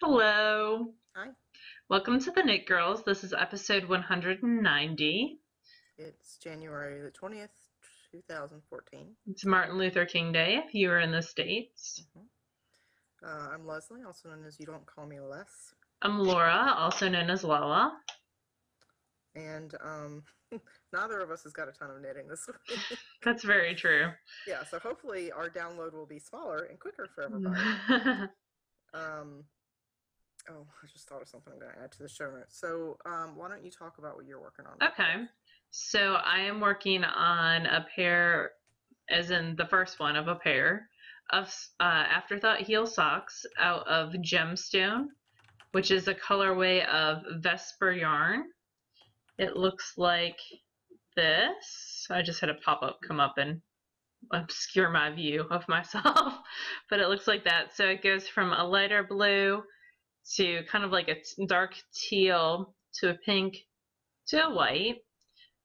Hello. Hi, Welcome to the Knit Girls. This is episode 190. it's January the 20th, 2014. It's Martin Luther King Day if you are in the States. I'm Leslie, also known as You Don't Call Me Les. I'm Laura, also known as Lola. And neither of us has got a ton of knitting this week. That's very true. Yeah, so hopefully our download will be smaller and quicker for everybody. Oh, I just thought of something I'm going to add to the show notes. So why don't you talk about what you're working on? Okay. So I am working on a pair, as in the first one of a pair, of Afterthought heel socks out of Gemstone, which is a colorway of Vesper yarn. It looks like this. I just had a pop-up come up and obscure my view of myself, but it looks like that. So it goes from a lighter blue to kind of like a dark teal to a pink to a white.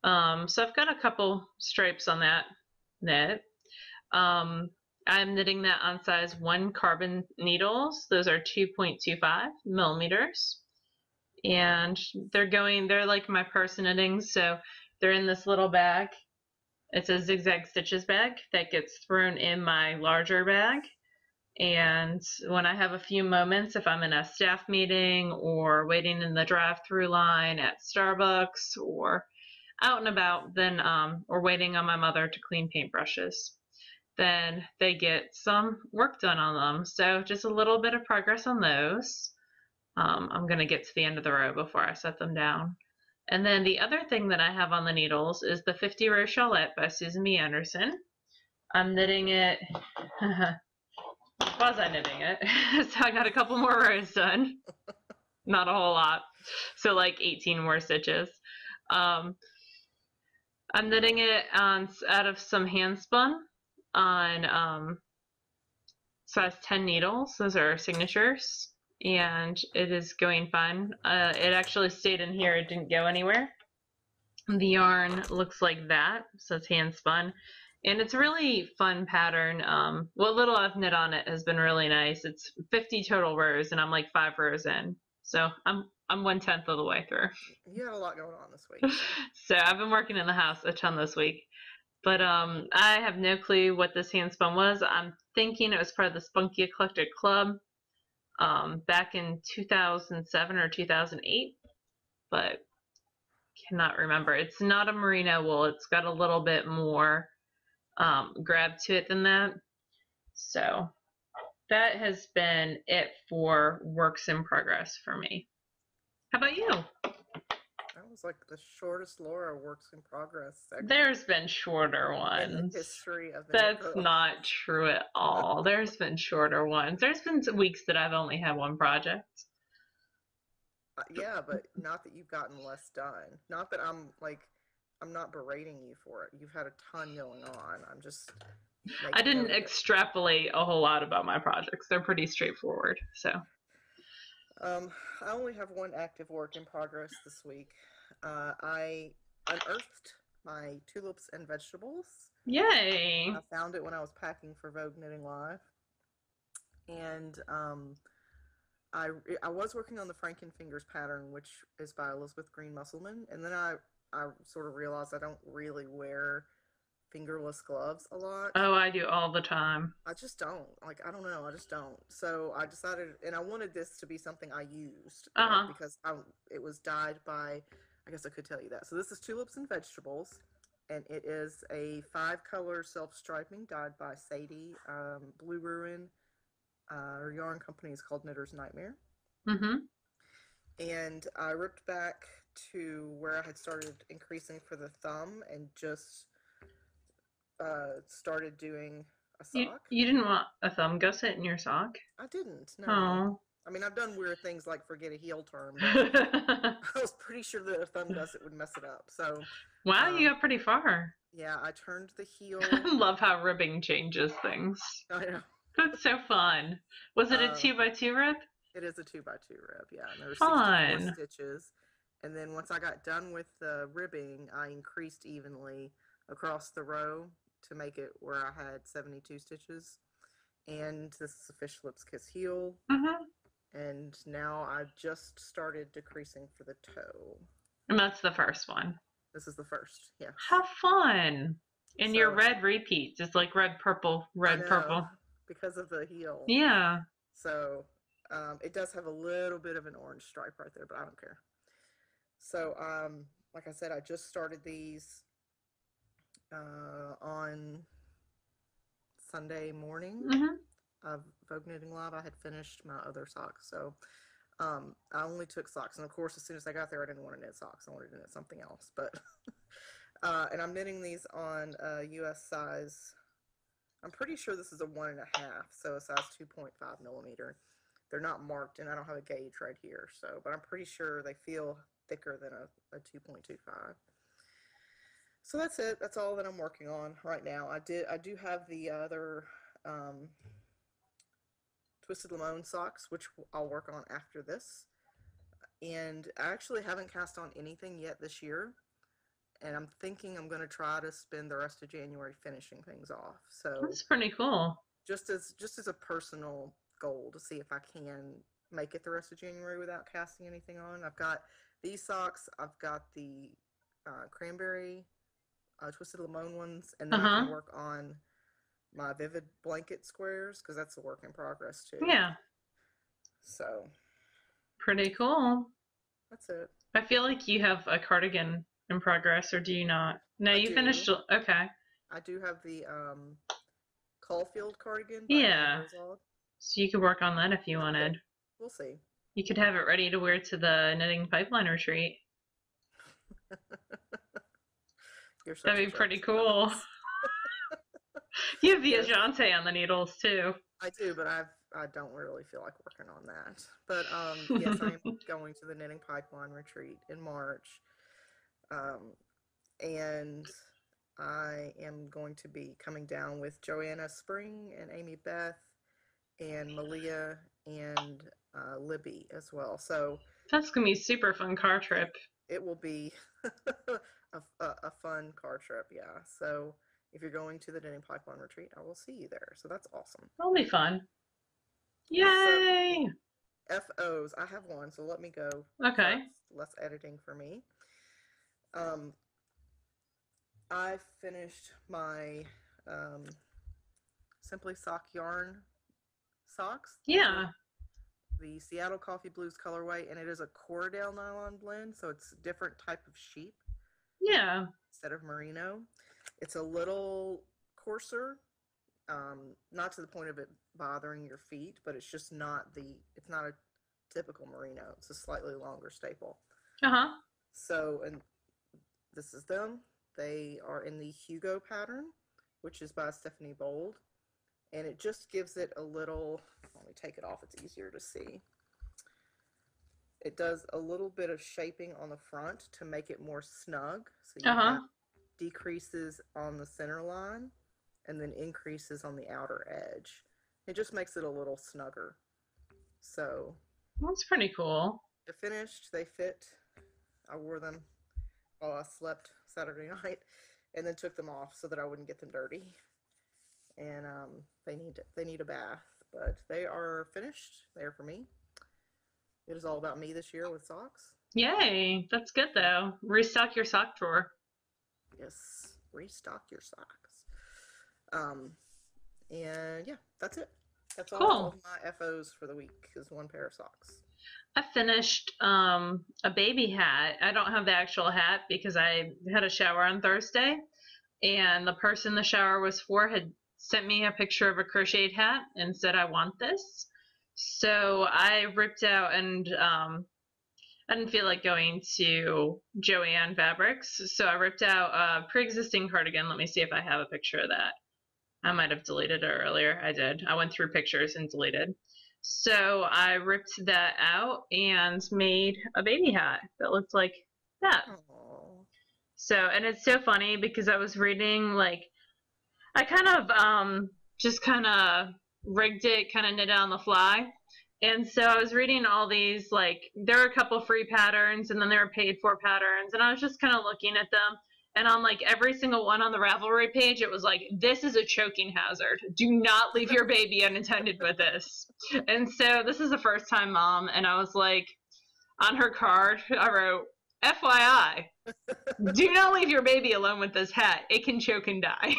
So I've got a couple stripes on that knit. I'm knitting that on size 1 carbon needles. Those are 2.25 millimeters. And they're like my purse knittings, so they're in this little bag. It's a zigzag stitches bag that gets thrown in my larger bag. And when I have a few moments, if I'm in a staff meeting or waiting in the drive-through line at Starbucks or out and about, then or waiting on my mother to clean paintbrushes, then they get some work done on them. So just a little bit of progress on those. I'm going to get to the end of the row before I set them down. And then the other thing that I have on the needles is the 50 row Shawlette by Susan B. Anderson. I'm knitting it, quasi-knitting it, so I got a couple more rows done. Not a whole lot, so like 18 more stitches. I'm knitting it out of some hand spun on size 10 needles. Those are signatures. And it is going fine. It actually stayed in here. It didn't go anywhere. The yarn looks like that, so it's hand spun. And it's a really fun pattern. What little I've knit on it has been really nice. It's 50 total rows, and I'm like 5 rows in. So I'm 1/10 of the way through. You had a lot going on this week. So I've been working in the house a ton this week. But I have no clue what this hand spun was. I'm thinking it was part of the Spunky Eclectic Club. Back in 2007 or 2008, but cannot remember. It's not a merino wool. It's got a little bit more grab to it than that. So that has been it for works in progress for me. How about you? That was like the shortest Laura works in progress segment There's been shorter ones. in the history of the That's not true at all. There's been shorter ones. There's been weeks that I've only had one project. Yeah, but not that you've gotten less done. Not that I'm not berating you for it. You've had a ton going on. I'm just I didn't extrapolate a whole lot about my projects. They're pretty straightforward. So I only have one active work in progress this week. I unearthed my tulips and vegetables. Yay! I found it when I was packing for Vogue Knitting Live. And I was working on the Frankenfingers pattern, which is by Elizabeth Green Musselman, and then I sort of realized I don't really wear fingerless gloves a lot. Oh, I do all the time. I just don't. I don't know. I just don't. So I decided, and I wanted this to be something I used because it was dyed by, I guess I could tell you that. So this is Tulips and Vegetables, and it is a 5-color self-striping dyed by Sadie. Blue Ruin. Her yarn company is called Knitter's Nightmare. And I ripped back to where I had started increasing for the thumb and just started doing a sock. You didn't want a thumb gusset in your sock? I didn't, no. Oh. I mean, I've done weird things like forget a heel turn, but I was pretty sure that a thumb gusset would mess it up. So wow, you got pretty far. Yeah, I turned the heel. I love how ribbing changes things. I know. That's so fun. Was it a 2x2 rib? It is a 2x2 rib, yeah. And there were Fun. 64 stitches. And then once I got done with the ribbing, I increased evenly across the row to make it where I had 72 stitches. And this is a Fish Lips Kiss heel. and now I've just started decreasing for the toe. And that's the first one. This is the first, yes. How fun! And So, your red repeats. It's like red, purple, red, purple. Because of the heel. Yeah. So it does have a little bit of an orange stripe right there, but I don't care. So like I said, I just started these on Sunday morning of Vogue Knitting Live. I had finished my other socks, so I only took socks, and of course as soon as I got there I didn't want to knit socks. I wanted to knit something else, but and I'm knitting these on US size. I'm pretty sure this is a 1.5, so a size 2.5 millimeter. They're not marked, and I don't have a gauge right here, so, but I'm pretty sure they feel thicker than a 2.25. So that's it. That's all that I'm working on right now. I do have the other Twisted Limon socks, which I'll work on after this. And I actually haven't cast on anything yet this year. And I'm thinking I'm going to try to spend the rest of January finishing things off. So that's pretty cool. Just as a personal goal to see if I can make it the rest of January without casting anything on. I've got these socks. I've got the cranberry Twisted Limon ones, and then I can work on my Vivid Blanket squares because that's a work in progress too. Yeah. So pretty cool. That's it. I feel like you have a cardigan in progress, or do you not? No, you finished. Okay. I do have the Caulfield cardigan. Yeah. So you could work on that if you wanted. We'll see. You could have it ready to wear to the Knitting Pipeline retreat. That'd be pretty cool. You have the Ajante on the needles too. I do, but I don't really feel like working on that. But yes, I'm going to the Knitting Pipeline retreat in March. And I am going to be coming down with Joanna Spring and Amy Beth and Malia and Libby as well. So that's gonna be a super fun car trip. It will be a fun car trip, yeah. So if you're going to the Knitting Pipeline retreat, I will see you there. So that's awesome. That'll be fun. Yay! So, FOs, I have one, so let me go. Okay. Less editing for me. I finished my Simply Sock Yarn socks. Yeah. The Seattle Coffee Blues colorway, and it is a Cordell nylon blend, so it's a different type of sheep. Yeah. Instead of merino. It's a little coarser, not to the point of it bothering your feet, but it's just not it's not a typical merino. It's a slightly longer staple. So, and this is them. They are in the Hugo pattern, which is by Stephanie Bold, and it just gives it a little, let me take it off, it's easier to see. It does a little bit of shaping on the front to make it more snug. So you have decreases on the center line and then increases on the outer edge. It just makes it a little snugger. So that's pretty cool. They're finished. They fit. I wore them while I slept Saturday night and then took them off so that I wouldn't get them dirty. And they need a bath, but they are finished. They are for me. It is all about me this year with socks. Yay, that's good though. Restock your sock drawer. Yes, restock your socks. And yeah, that's it. That's all of my FOs for the week is one pair of socks. I finished a baby hat. I don't have the actual hat because I had a shower on Thursday, and the person the shower was for had sent me a picture of a crocheted hat and said, I want this. So I ripped out, and I didn't feel like going to Joann Fabrics, so I ripped out a pre-existing cardigan. Let me see if I have a picture of that. I might have deleted it earlier. I did. I went through pictures and deleted. So I ripped that out and made a baby hat that looked like that. Aww. So, and it's so funny because I was reading, like, I kind of just kind of rigged it, kind of knit it on the fly. And so I was reading all these, like, there are a couple free patterns and then there are paid for patterns. And I was just kind of looking at them. And on like every single one on the Ravelry page, it was like, this is a choking hazard. Do not leave your baby unattended with this. And so this is a first time mom. And I was like, on her card, I wrote, FYI, do not leave your baby alone with this hat. It can choke and die.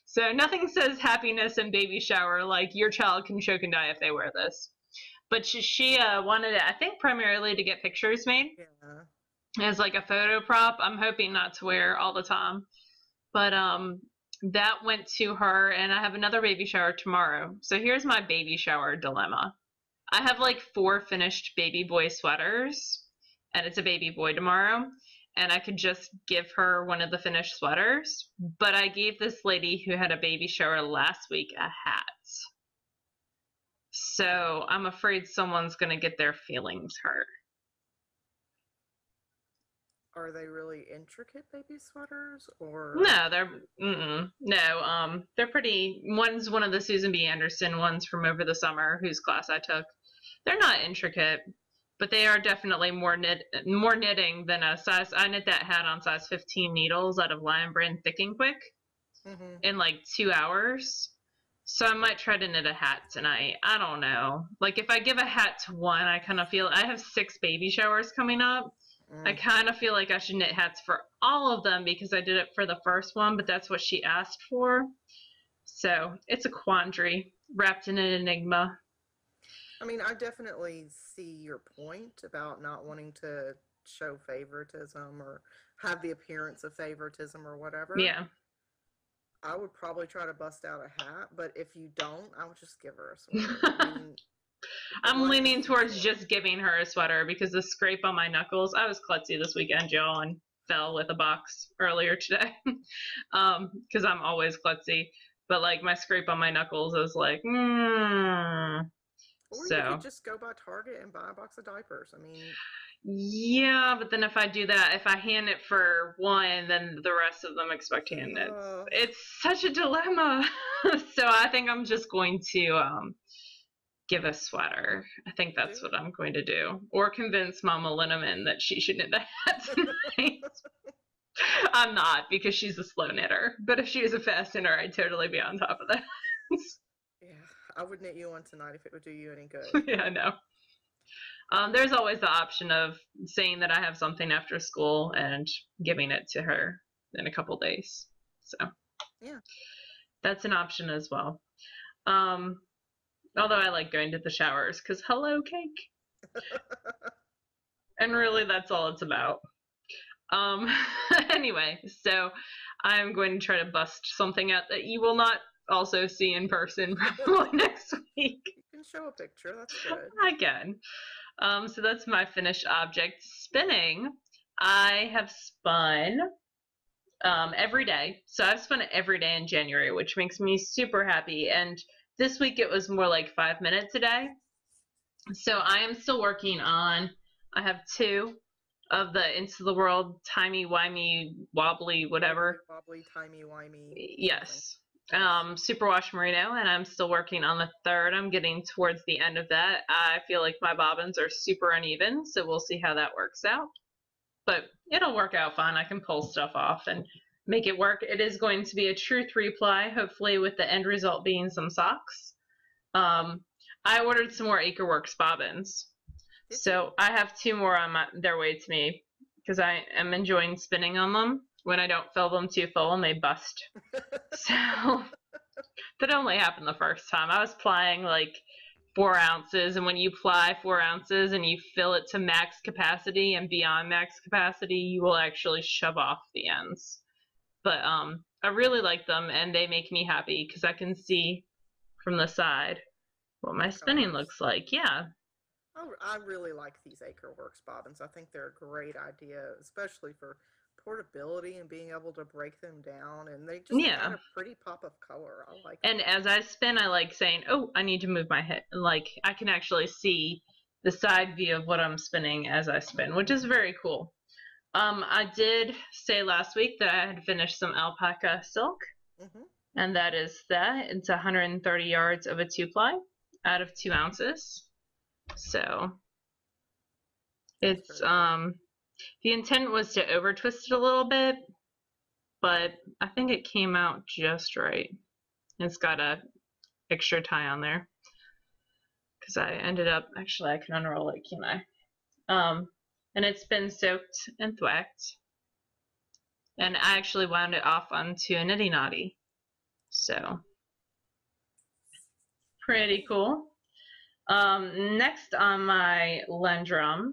So nothing says happiness and baby shower like your child can choke and die if they wear this. But she wanted it, I think, primarily to get pictures made. Yeah. As like a photo prop. I'm hoping not to wear all the time. But that went to her, and I have another baby shower tomorrow. So here's my baby shower dilemma. I have like 4 finished baby boy sweaters, and it's a baby boy tomorrow. And I could just give her one of the finished sweaters. But I gave this lady who had a baby shower last week a hat. So I'm afraid someone's going to get their feelings hurt. Are they really intricate baby sweaters, or? No, they're pretty. One's one of the Susan B. Anderson ones from over the summer, whose class I took. They're not intricate, but they are definitely more knitting than a size. I knit that hat on size 15 needles out of Lion Brand Thick and Quick in like 2 hours. So I might try to knit a hat tonight. I don't know. Like if I give a hat to one, I kind of feel I have 6 baby showers coming up. I kind of feel like I should knit hats for all of them because I did it for the first one, but that's what she asked for. So it's a quandary wrapped in an enigma. I mean, I definitely see your point about not wanting to show favoritism or have the appearance of favoritism or whatever. Yeah. I would probably try to bust out a hat, but if you don't, I would just give her a sweater. I mean, I'm leaning towards just giving her a sweater because the scrape on my knuckles, I was klutzy this weekend, y'all, and fell with a box earlier today because I'm always klutzy. But like my scrape on my knuckles is like, Or you could just go by Target and buy a box of diapers. I mean, yeah, but then if I do that, if I hand it for one, then the rest of them expect hand knits. It's such a dilemma. So I think I'm just going to give a sweater. I think that's what I'm going to do. Or convince Mama Linneman that she should knit the hat tonight. I'm not, because she's a slow knitter. But if she was a fast knitter, I'd totally be on top of that. Yeah, I would knit you one tonight if it would do you any good. Yeah, I know. There's always the option of saying that I have something after school and giving it to her in a couple days. So yeah, that's an option as well. Although I like going to the showers because hello cake. And really that's all it's about. Anyway, so I'm going to try to bust something out that you will not also see in person probably next week. You can show a picture, that's good. I can. So that's my finished object. Spinning, I have spun every day. So I've spun it every day in January, which makes me super happy. And this week it was more like 5 minutes a day. So I am still working on, I have 2 of the Into the World timey-wimey wobbly whatever. Wobbly timey-wimey. Yes. Superwash merino, and I'm still working on the 3rd. I'm getting towards the end of that. I feel like my bobbins are super uneven, so we'll see how that works out. But it'll work out fine. I can pull stuff off and make it work. It is going to be a true 3-ply, hopefully with the end result being some socks. I ordered some more Acreworks bobbins. So I have 2 more on their way to me because I am enjoying spinning on them when I don't fill them too full and they bust. So that only happened the first time. I was plying like 4 ounces, and when you ply 4 ounces and you fill it to max capacity and beyond max capacity, you will actually shove off the ends. But I really like them, and they make me happy because I can see from the side what my spinning looks like. Yeah. I really like these Acreworks bobbins. I think they're a great idea, especially for portability and being able to break them down, and they just add a pretty pop of color. I like and as I spin, I like saying, oh, I need to move my head. Like I can actually see the side view of what I'm spinning as I spin, which is very cool. I did say last week that I had finished some alpaca silk, and that is that. It's 130 yards of a 2-ply out of 2 ounces. So it's The intent was to over twist it a little bit, but I think it came out just right. It's got a extra tie on there because I ended up, actually I can unroll it, can I? And it's been soaked and thwacked, and I actually wound it off onto a nitty knotty, so pretty cool. Next on my Lendrum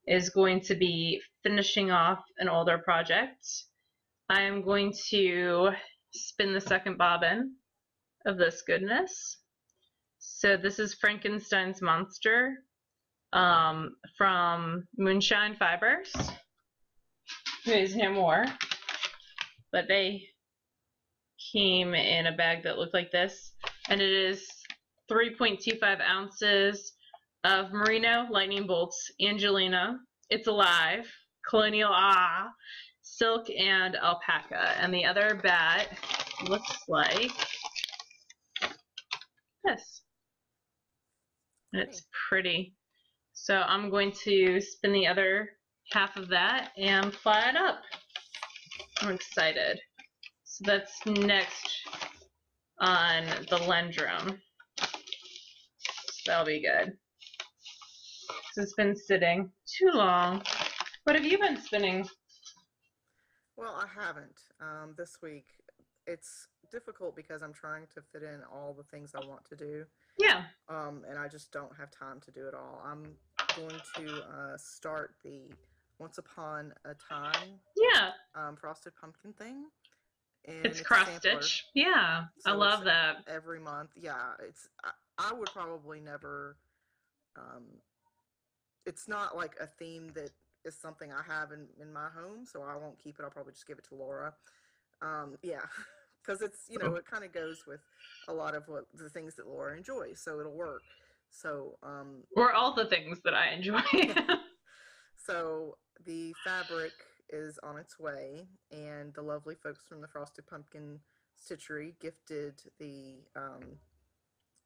is going to be finishing off an older project. I am going to spin the second bobbin of this goodness. So this is Frankenstein's Monster from Moonshine Fibers, who is no more, but they came in a bag that looked like this, and it is 3.25 ounces of merino, lightning bolts, Angelina, It's Alive, Colonial silk, and alpaca. And the other bat looks like this. And it's pretty. So I'm going to spin the other half of that and ply it up. I'm excited. So that's next on the Lendrum. So that'll be good. So it's been sitting too long. What have you been spinning? Well, I haven't. This week, it's difficult because I'm trying to fit in all the things I want to do. Yeah. And I just don't have time to do it all. I'm going to start the Once Upon a Time frosted pumpkin thing. And it's cross stitch. Yeah, so I love that. Every month. Yeah, I would probably never, it's not like a theme that is something I have in my home, so I won't keep it. I'll probably just give it to Laura. Yeah, because it's, you know, it kind of goes with a lot of what the things that Laura enjoys, so it'll work. So, or all the things that I enjoy. So the fabric is on its way, and the lovely folks from the Frosted Pumpkin Stitchery gifted the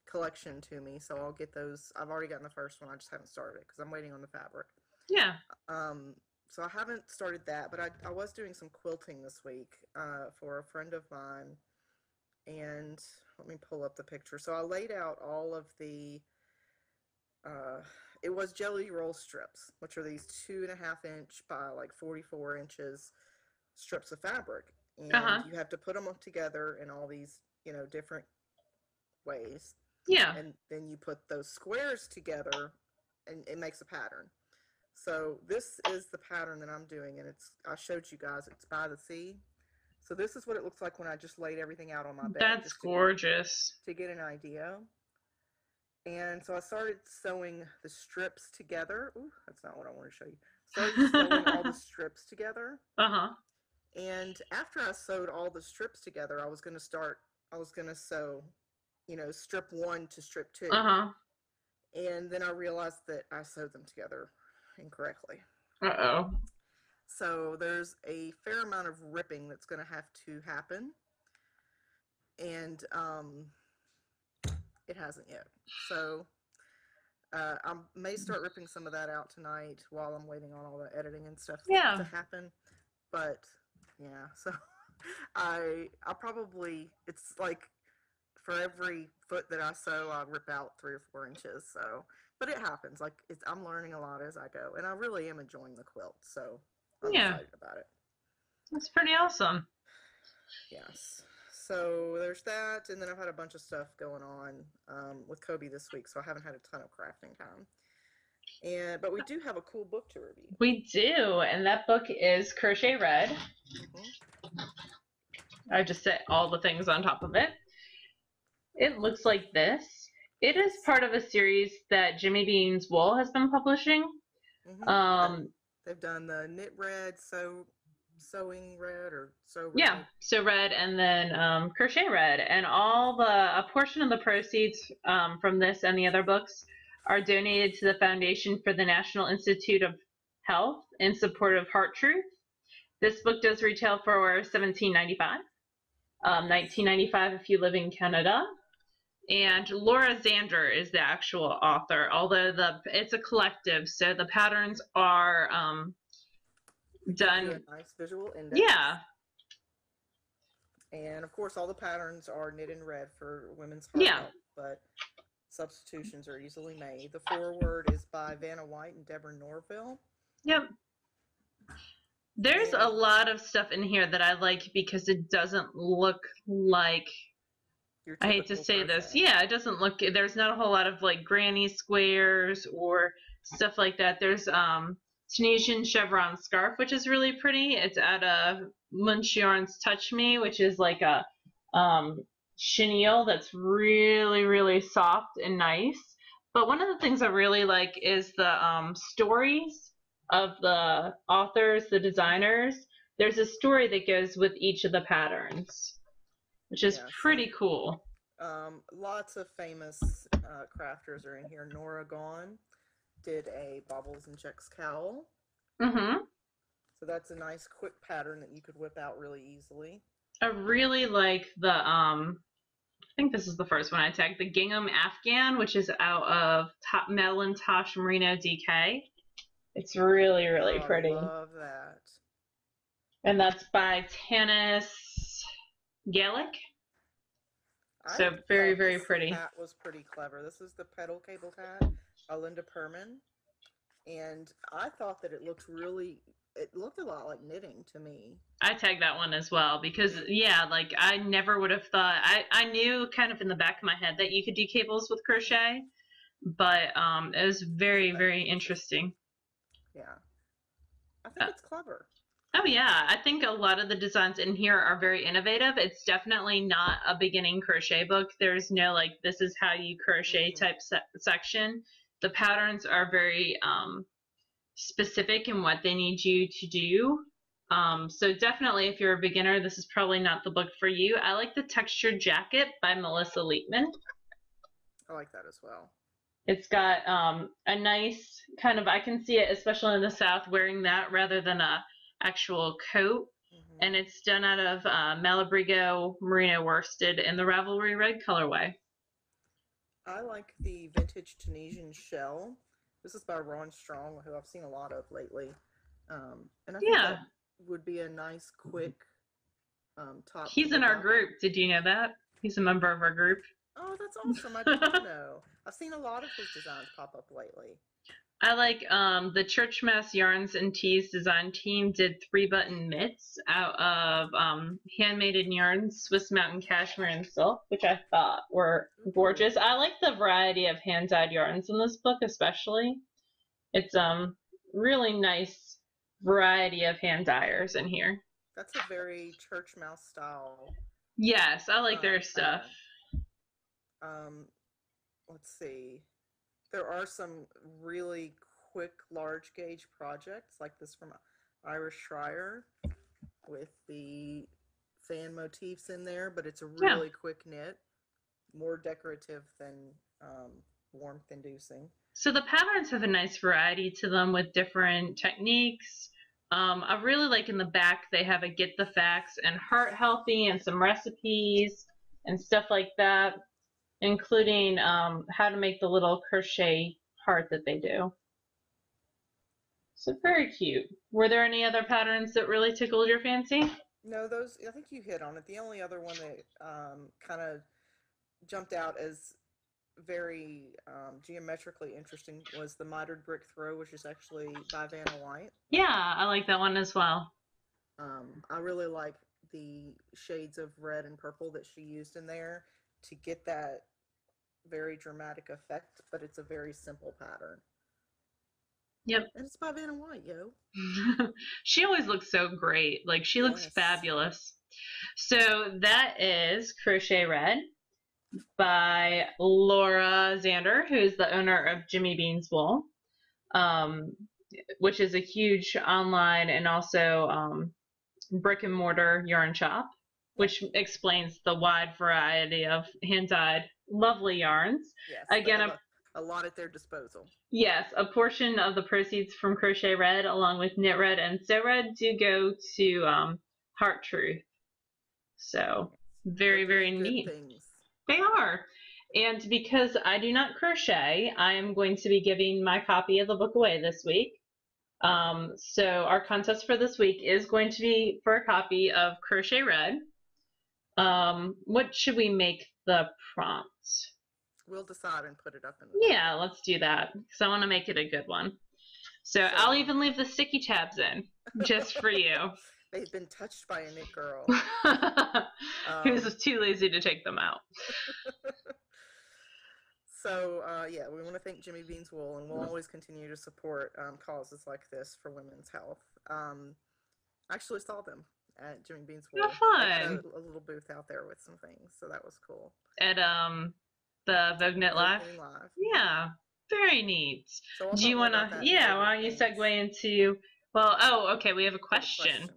collection to me, so I'll get those. I've already gotten the first one, I just haven't started it because I'm waiting on the fabric. Yeah. So I haven't started that, but I was doing some quilting this week for a friend of mine, and let me pull up the picture. So I laid out all of the it was jelly roll strips, which are these 2.5 inch by like 44 inches strips of fabric, and you have to put them together in all these, you know, different ways. Yeah. And then you put those squares together, and it makes a pattern. So this is the pattern that I'm doing, and I showed you guys, it's by the sea. So this is what it looks like when I just laid everything out on my bed. That's gorgeous. To get an idea. And so I started sewing the strips together. Ooh, that's not what I want to show you. Started sewing all the strips together. And after I sewed all the strips together, I was going to sew, you know, strip 1 to strip 2. And then I realized that I sewed them together incorrectly. So there's a fair amount of ripping that's going to have to happen. And it hasn't yet. So I may start ripping some of that out tonight while I'm waiting on all the editing and stuff to happen. But yeah, so I probably, it's like for every foot that I sew, I rip out 3 or 4 inches. So, but it happens. Like I'm learning a lot as I go, and I really am enjoying the quilt. So I'm excited about it. That's pretty awesome. Yes. So there's that, and then I've had a bunch of stuff going on with Kobe this week, so I haven't had a ton of crafting time. But we do have a cool book to review. We do, and that book is Crochet Red. I just set all the things on top of it. It looks like this. It is part of a series that Jimmy Bean's Wool has been publishing. They've done the Knit Red, Sewing Red, or Sew Red. Yeah, Sew Red, and then Crochet Red, and a portion of the proceeds from this and the other books are donated to the Foundation for the National Institute of Health in support of Heart Truth. This book does retail for $17.95, $19.95 if you live in Canada. And Laura Zander is the actual author, although it's a collective, so the patterns are It gives you done. a nice visual index. Yeah. And of course, all the patterns are knit in red for women's heart Yeah. health, but substitutions are easily made. The foreword is by Vanna White and Deborah Norville. Yep. There's a lot of stuff in here that I like because it doesn't look like, I hate to say crochet. this, yeah, it doesn't look, there's not a whole lot of like granny squares or stuff like that. There's Tunisian chevron scarf, which is really pretty. It's out of Munch Yarn's Touch Me, which is like a chenille that's really, really soft and nice. But one of the things I really like is the stories of the authors, the designers. There's a story that goes with each of the patterns, which is pretty cool. Lots of famous crafters are in here. Nora Gaughan did a Baubles and Checks cowl. So that's a nice quick pattern that you could whip out really easily. I really like the I think this is the first one I tagged, the gingham afghan, which is out of Madeline Tosh Merino DK. It's really, really pretty. I love that. And that's by Tanis Gaelic. So very, very pretty. This hat was pretty clever. This is the Petal Cable hat by Linda Perman. And I thought that it looked a lot like knitting to me. I tagged that one as well because, yeah, like I never would have thought, I knew kind of in the back of my head that you could do cables with crochet, but it was very, very interesting. Yeah. I think it's clever. Oh yeah, I think a lot of the designs in here are very innovative. It's definitely not a beginning crochet book. There's no like, this is how you crochet type section. The patterns are very specific in what they need you to do. So definitely if you're a beginner, this is probably not the book for you. I like the Textured Jacket by Melissa Leitman. I like that as well. It's got a nice kind of, I can see it, especially in the South, wearing that rather than a actual coat. And it's done out of Malabrigo merino worsted in the Ravelry Red colorway. I like the vintage Tunisian shell. This is by Ron Strong, who I've seen a lot of lately. And I think that would be a nice, quick top. He's in our group. Did you know that? He's a member of our group. Oh, that's awesome. I didn't know. I've seen a lot of his designs pop up lately. I like the Church Mass Yarns and Tees design team did 3-button mitts out of handmade yarns, Swiss Mountain Cashmere and Silk, which I thought were gorgeous. I like the variety of hand-dyed yarns in this book especially. It's really nice variety of hand dyers in here. That's a very Church Mouse style. Yes, I like their stuff. Let's see. There are some really quick large gauge projects like this from Irish Schreier with the fan motifs in there, but it's a really quick knit, more decorative than warmth inducing. So the patterns have a nice variety to them with different techniques. I really like in the back they have a Get the Facts and Heart Healthy and some recipes and stuff like that, including how to make the little crochet heart that they do. So very cute. Were there any other patterns that really tickled your fancy? No, those, I think you hit on it. The only other one that kind of jumped out as very geometrically interesting was the Mitered Brick Throw, which is actually by Vanna White. Yeah, I like that one as well. I really like the shades of red and purple that she used in there to get that very dramatic effect, but it's a very simple pattern. Yep. And it's by Vanna White, yo. She always looks so great. Like, she looks fabulous. So that is Crochet Red by Laura Zander, who is the owner of Jimmy Bean's Wool, which is a huge online and also brick and mortar yarn shop, which explains the wide variety of hand-dyed lovely yarns. Yes, again, a lot at their disposal. Yes, a portion of the proceeds from Crochet Red, along with Knit Red and Sew Red, do go to Heart Truth. So very, very neat. Things. They are. And because I do not crochet, I am going to be giving my copy of the book away this week. So our contest for this week is going to be for a copy of Crochet Red. What should we make the prompt? We'll decide and put it up in the Yeah, let's do that, because I want to make it a good one. So I'll even leave the sticky tabs in, just for you. They've been touched by a knit girl. Who's too lazy to take them out. So, yeah, we want to thank Jimmy Bean's Wool, and we'll always continue to support causes like this for women's health. I actually saw them at Jimmy Bean's Wool. Oh, fun. They had a little booth out there with some things, so that was cool. At the TheKnit Live? Yeah, very neat. So do you want to, yeah, why don't you segue into, well, okay, we have a question.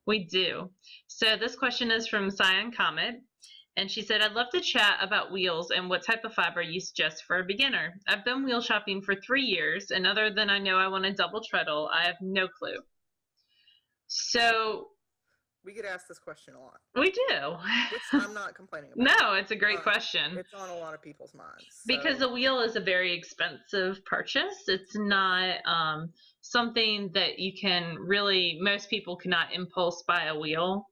We do. So this question is from Cyan Comet. And she said, I'd love to chat about wheels and what type of fiber you suggest for a beginner. I've been wheel shopping for 3 years, and other than I know I want a double treadle, I have no clue. So we get asked this question a lot. We do. Which I'm not complaining about. No, it's a great question. It's on a lot of people's minds. So. Because a wheel is a very expensive purchase. It's not something that you can really, most people cannot impulse buy a wheel.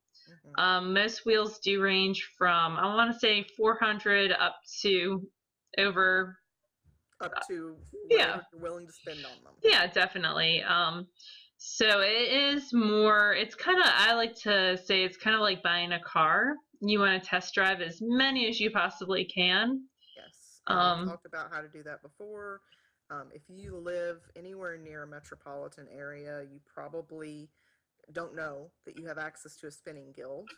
Most wheels do range from, I want to say 400 up to over. Up to whatever you're willing to spend on them. Yeah, definitely. So it is more, it's kind of, I like to say it's kind of like buying a car. You want to test drive as many as you possibly can. Yes. We've talked about how to do that before. If you live anywhere near a metropolitan area, you probably don't know that you have access to a spinning guild.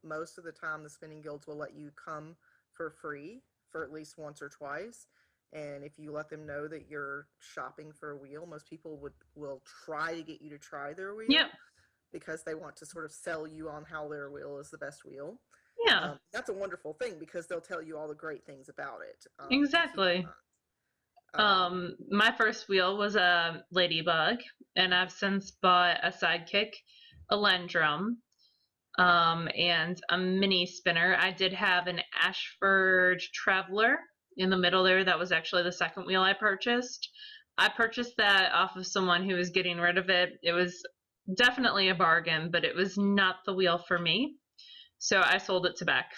Most of the time the spinning guilds will let you come for free for at least once or twice, and if you let them know that you're shopping for a wheel, most people will try to get you to try their wheel. Yep. Because they want to sort of sell you on how their wheel is the best wheel. Yeah. That's a wonderful thing because they'll tell you all the great things about it. Exactly. My first wheel was a Ladybug, and I've since bought a Sidekick, a Lendrum, and a mini spinner. I did have an Ashford Traveler in the middle there. That was actually the second wheel I purchased. I purchased that off of someone who was getting rid of it. It was definitely a bargain, but it was not the wheel for me. So I sold it to Beck.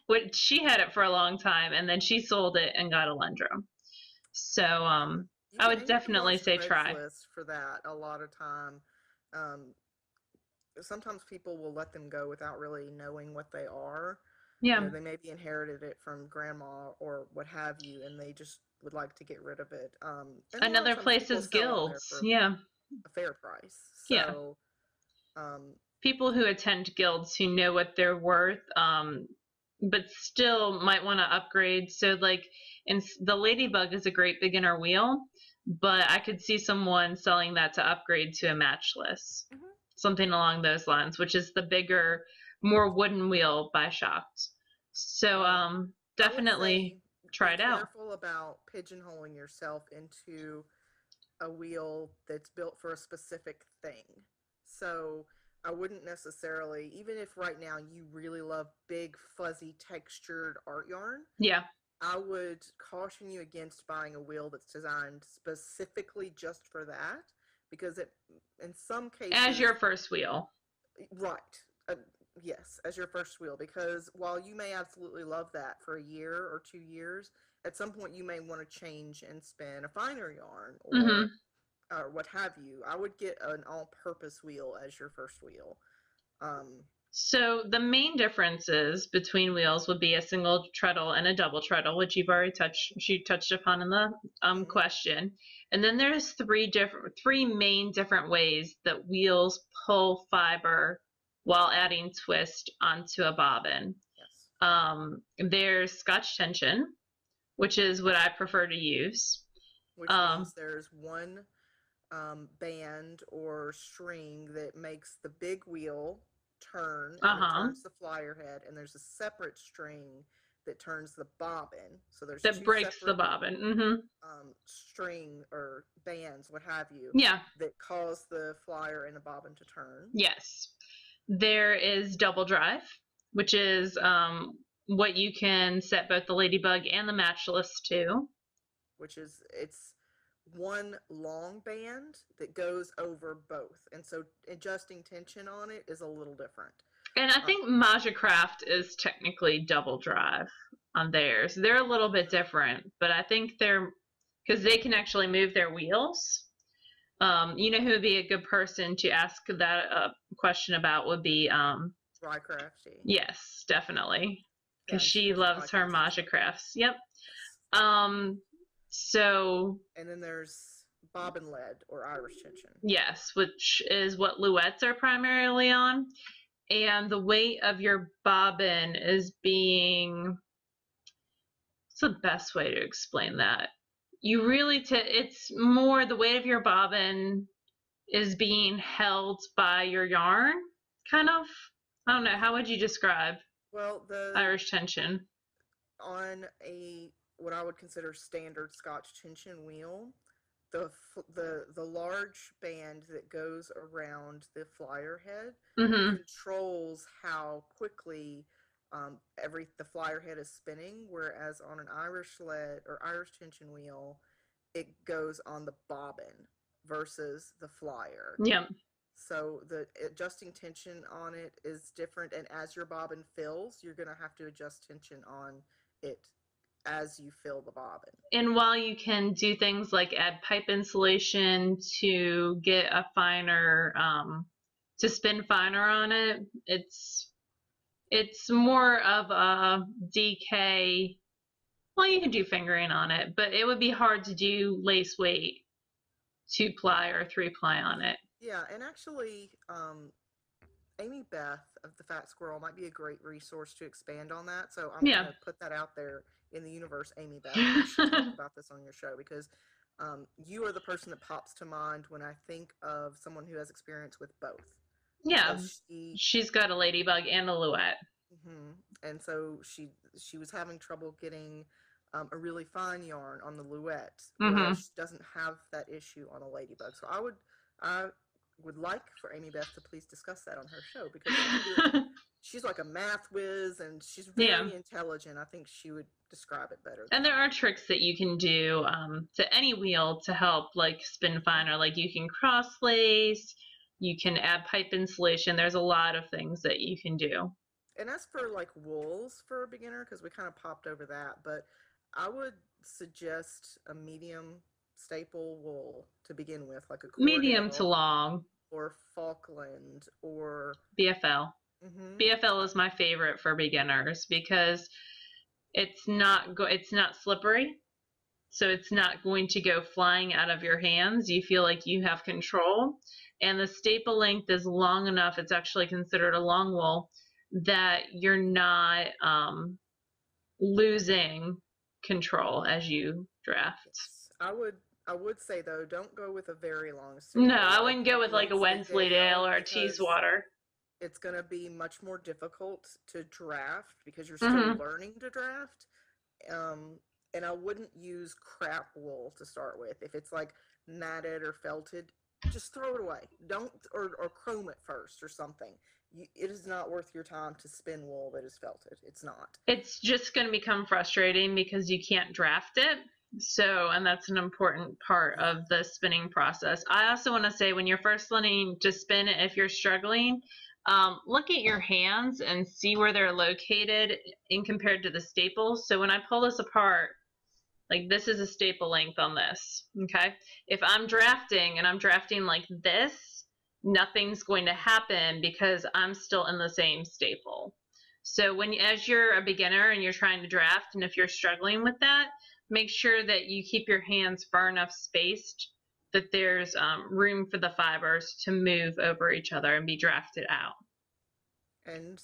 Which she had it for a long time, and then she sold it and got a Lendrum. So I would definitely say try. For that, a lot of time, sometimes people will let them go without really knowing what they are. Yeah. You know, they maybe inherited it from grandma or what have you, and they just would like to get rid of it. Another place is guilds. Yeah. A fair price. So, yeah. People who attend guilds who know what they're worth, but still might want to upgrade. So like, the Ladybug is a great beginner wheel, but I could see someone selling that to upgrade to a matchless. Something along those lines, which is the bigger, more wooden wheel by Shocked. So definitely try it out. Be careful about pigeonholing yourself into a wheel that's built for a specific thing. So I wouldn't necessarily, even if right now you really love big, fuzzy, textured art yarn. Yeah. I would caution you against buying a wheel that's designed specifically just for that, because it, in some cases, as your first wheel, right? Yes, as your first wheel, because while you may absolutely love that for a year or 2 years, at some point you may want to change and spin a finer yarn or what have you. I would get an all-purpose wheel as your first wheel. So the main differences between wheels would be a single treadle and a double treadle, which you've already touched upon in the question. And then there's three main different ways that wheels pull fiber while adding twist onto a bobbin. Yes. There's Scotch tension, which is what I prefer to use. Which means there's one band or string that makes the big wheel turn and turns the flyer head, and there's a separate string that turns the bobbin. So there's that breaks the bobbin. String or bands, what have you. Yeah. That cause the flyer and the bobbin to turn. Yes. There is double drive, which is what you can set both the Ladybug and the matchless to. Which is, it's one long band that goes over both, and so adjusting tension on it is a little different. And I think Majacraft is technically double drive on theirs. They're a little bit different, but I think they're, because they can actually move their wheels. You know who would be a good person to ask that question about would be Rycrafty. Yes, definitely, because Yeah, she loves her Majacrafts. Yep. Yes. So. And then there's bobbin lead or Irish tension. Yes, which is what Luettes are primarily on. And the weight of your bobbin is being, what's the best way to explain that? You really, it's more the weight of your bobbin is being held by your yarn, kind of. I don't know, how would you describe the Irish tension? On what I would consider standard Scotch tension wheel, the large band that goes around the flyer head controls how quickly the flyer head is spinning, whereas on an Irish lead or Irish tension wheel, it goes on the bobbin versus the flyer. Yep. So the adjusting tension on it is different, and as your bobbin fills, you're going to have to adjust tension on it as you fill the bobbin. And while you can do things like add pipe insulation to get a finer, to spin finer on it, it's more of a DK. Well, you can do fingering on it, but it would be hard to do lace weight 2-ply or 3-ply on it. Yeah, and actually, Amy Beth of the Fat Squirrel might be a great resource to expand on that. So I'm going to put that out there in the universe, Amy Beth. You should talk about this on your show, because you are the person that pops to mind when I think of someone who has experience with both. Yeah, she's got a ladybug and a Luette. And so she was having trouble getting a really fine yarn on the Luette, whereas she doesn't have that issue on a ladybug. So I would like for Amy Beth to please discuss that on her show, because she's like a math whiz and she's very intelligent. I think she would describe it better. And there are tricks that you can do to any wheel to help like spin finer. Like you can cross lace, you can add pipe insulation. There's a lot of things that you can do. And as for like wools for a beginner, because we kind of popped over that, but I would suggest a medium staple wool to begin with, like a Cordell, medium to long, or Falkland, or BFL. BFL is my favorite for beginners because it's not slippery, so it's not going to go flying out of your hands. You feel like you have control, and the staple length is long enough. It's actually considered a long wool, that you're not losing control as you draft. I would say though, don't go with a very long staple. No, I wouldn't go with like a Wensleydale or a Teeswater. It's going to be much more difficult to draft because you're still learning to draft. And I wouldn't use crap wool to start with. If it's like matted or felted, just throw it away. Don't, or chrome it first or something. It is not worth your time to spin wool that is felted. It's not. It's just going to become frustrating because you can't draft it. So, and that's an important part of the spinning process. I also want to say, when you're first learning to spin, if you're struggling, look at your hands and see where they're located in compared to the staples. So when I pull this apart, like this is a staple length on this, okay? If I'm drafting and I'm drafting like this, nothing's going to happen because I'm still in the same staple. So as you're a beginner and you're trying to draft, and if you're struggling with that, make sure that you keep your hands far enough spaced that there's room for the fibers to move over each other and be drafted out. And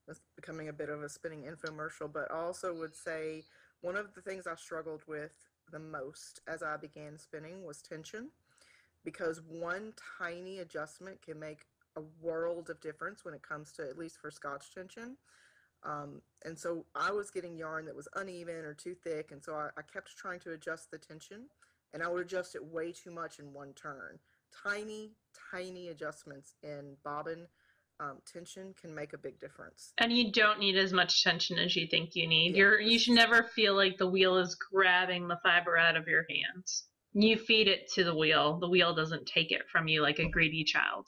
that's becoming a bit of a spinning infomercial, but I also would say one of the things I struggled with the most as I began spinning was tension, because one tiny adjustment can make a world of difference when it comes to, at least for Scotch tension. And so I was getting yarn that was uneven or too thick, and so I kept trying to adjust the tension, and I would adjust it way too much in one turn. Tiny adjustments in bobbin tension can make a big difference. And you don't need as much tension as you think you need. You should never feel like the wheel is grabbing the fiber out of your hands. You feed it to the wheel. The wheel doesn't take it from you like a greedy child.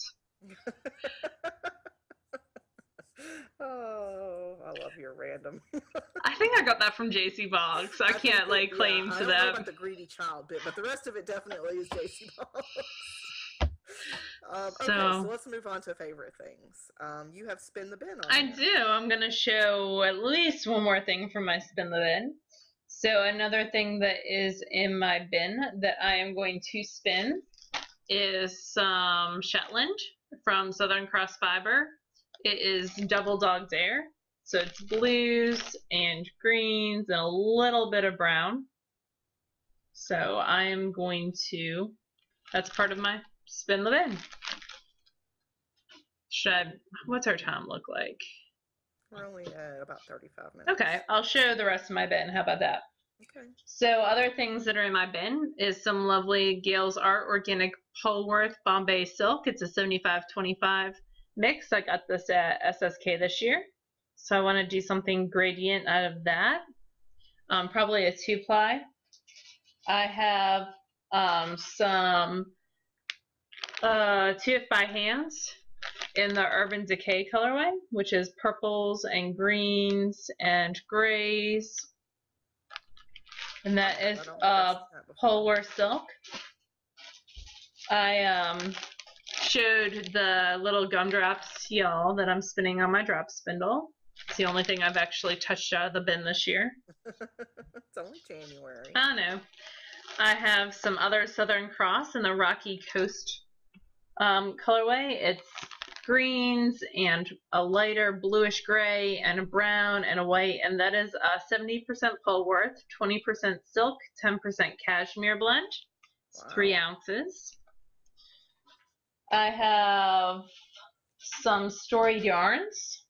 Oh, I love your random. I think I got that from JC Boggs. I can't like claim to I don't that. know about the greedy child bit, but the rest of it definitely is JC Boggs. Okay, so let's move on to favorite things. You have Spin the Bin on I here. do. I'm going to show at least one more thing from my Spin the Bin. So another thing that is in my bin that I am going to spin is some Shetland from Southern Cross Fiber. It is Double Dog Dare. So it's blues and greens and a little bit of brown. So I am going to, that's part of my Spin the Bin. What's our time look like? We're only at about 35 minutes. Okay, I'll show the rest of my bin. How about that? Okay. So other things that are in my bin is some lovely Gales Art Organic Polworth Bombay Silk. It's a 75-25 mix. I got this at SSK this year. So I want to do something gradient out of that. Probably a 2-ply. I have some 2F by Hands in the Urban Decay colorway, which is purples and greens and grays. And that is Polworth Silk. I showed the little gumdrops y'all that I'm spinning on my drop spindle. It's the only thing I've actually touched out of the bin this year. It's only January. I know. I have some other Southern Cross in the Rocky Coast colorway. It's greens and a lighter bluish gray and a brown and a white, and that is a 70% Polworth, 20% silk, 10% cashmere blend. It's 3 ounces. I have some storied yarns,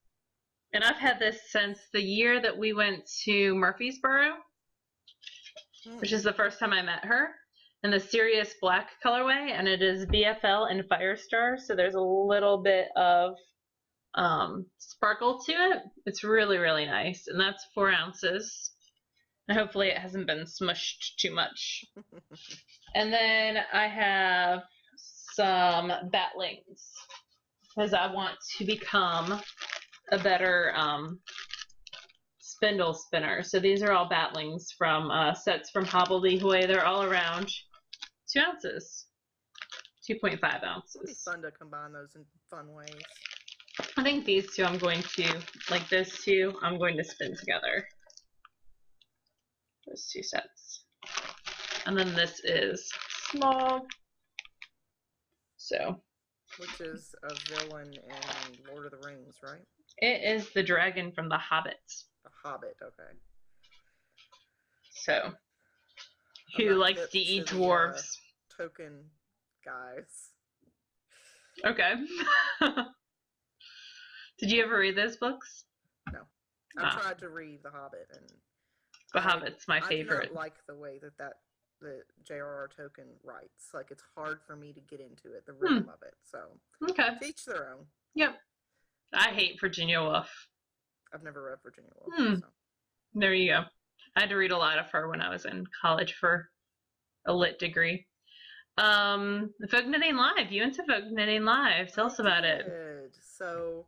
and I've had this since the year that we went to Murfreesboro, which is the first time I met her, in the Serious Black colorway, and it is BFL and Firestar, so there's a little bit of sparkle to it. It's really, really nice, and that's 4 ounces. And hopefully it hasn't been smushed too much. And then I have some batlings, because I want to become a better spindle spinner. So these are all batlings from sets from Hobbledehoy. They're all around 2 ounces, 2.5 ounces. It'd be fun to combine those in fun ways. I think these two I'm going to, like this two, I'm going to spin together. Those 2 sets. And then this is small. So. Which is a villain in Lord of the Rings, right? It is the dragon from The Hobbit. The Hobbit, okay. So. Who likes to eat dwarves? Token guys. Okay. Did you ever read those books? No. I tried to read The Hobbit, and The Hobbit's my favorite. I do not like the way that J.R.R. Tolkien writes. Like, it's hard for me to get into it, the rhythm of it. So, okay. Each their own. Yep. I hate Virginia Woolf. I've never read Virginia Woolf. So. There you go. I had to read a lot of her when I was in college for a lit degree. Folk Knitting Live. You into Folk Knitting Live? Tell us about it. So,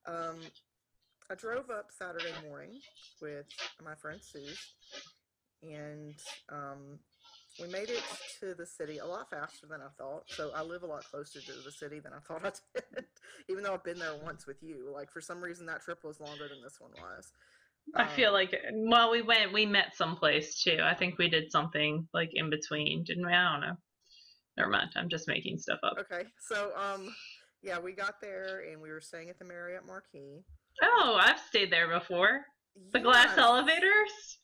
I drove up Saturday morning with my friend Suze, and we made it to the city a lot faster than I thought. So I live a lot closer to the city than I thought I did, even though I've been there once with you. Like, for some reason, that trip was longer than this one was. I feel like, well, we met someplace too. I think we did something like in between, didn't we? I don't know. Never mind. I'm just making stuff up. Okay. So, yeah, we got there and we were staying at the Marriott Marquis. Oh, I've stayed there before. The glass elevators?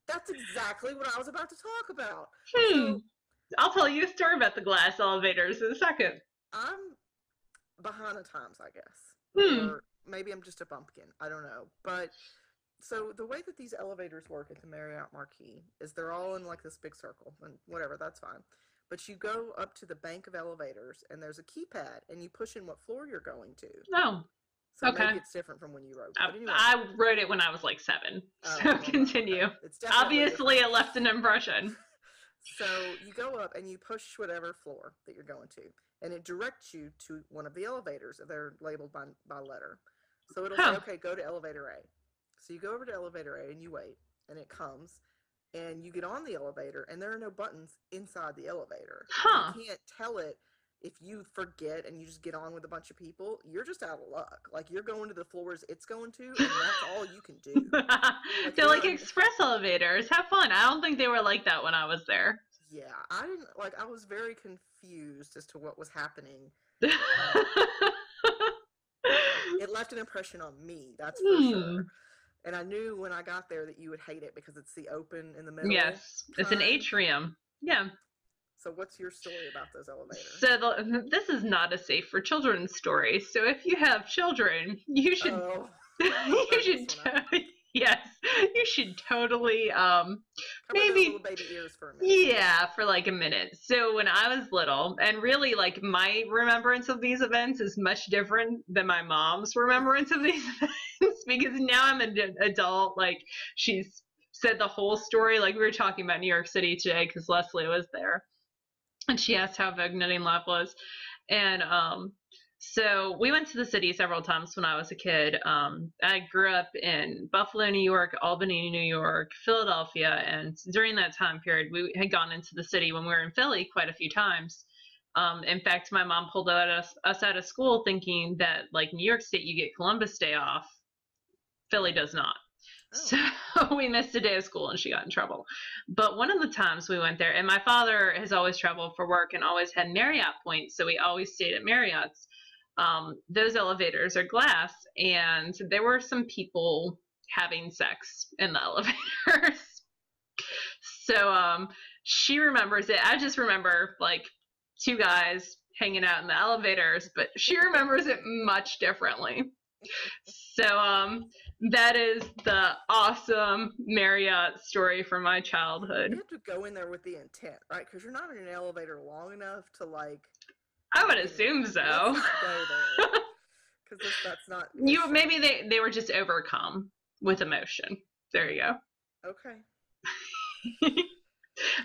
That's exactly what I was about to talk about. So, I'll tell you a story about the glass elevators in a second. I'm behind the times, I guess. Or maybe I'm just a bumpkin. I don't know. But, so the way that these elevators work at the Marriott Marquis is they're all in like this big circle. And whatever, that's fine. But you go up to the bank of elevators and there's a keypad and you push in what floor you're going to. Oh. So maybe it's different from when you wrote it. Anyway. I wrote it when I was like 7. So continue. It's obviously it left an impression. So you go up and you push whatever floor that you're going to, and it directs you to one of the elevators. They're labeled by letter. So it'll say, okay, go to elevator A. So you go over to elevator A and you wait, and it comes, and you get on the elevator, and there are no buttons inside the elevator. You can't tell it if you forget and you just get on with a bunch of people. You're just out of luck. Like, you're going to the floors it's going to, and that's all you can do. Like, they're like express elevators. Have fun. I don't think they were like that when I was there. Yeah, I didn't like. I was very confused as to what was happening. It left an impression on me, that's for sure. And I knew when I got there that you would hate it because it's the open in the middle. Yes, it's an atrium. Yeah. So what's your story about those elevators? So this is not a safe for children story. So if you have children, you should yes, you should totally maybe little baby ears for a minute. Yeah, for like a minute. So when I was little, and really like my remembrance of these events is much different than my mom's remembrance of these events, because now I'm an adult. Like, she's said the whole story. Like, we were talking about New York City today because Leslie was there, and she asked how Vogue Knitting Lab was. And so we went to the city several times when I was a kid. I grew up in Buffalo, New York, Albany, New York, Philadelphia, and during that time period, we had gone into the city when we were in Philly quite a few times. In fact, my mom pulled us out of school thinking that, like, New York State, you get Columbus Day off. Philly does not. So we missed a day of school and she got in trouble. But one of the times we went there, and my father has always traveled for work and always had Marriott points, so we always stayed at Marriott's. Those elevators are glass, and there were some people having sex in the elevators. So she remembers it. I just remember like two guys hanging out in the elevators, but she remembers it much differently. So that is the awesome Marriott story from my childhood. You have to go in there with the intent, right? Because you're not in an elevator long enough to, like... I would assume so. Let's just go there. Because that's not... Maybe they were just overcome with emotion. There you go. Okay.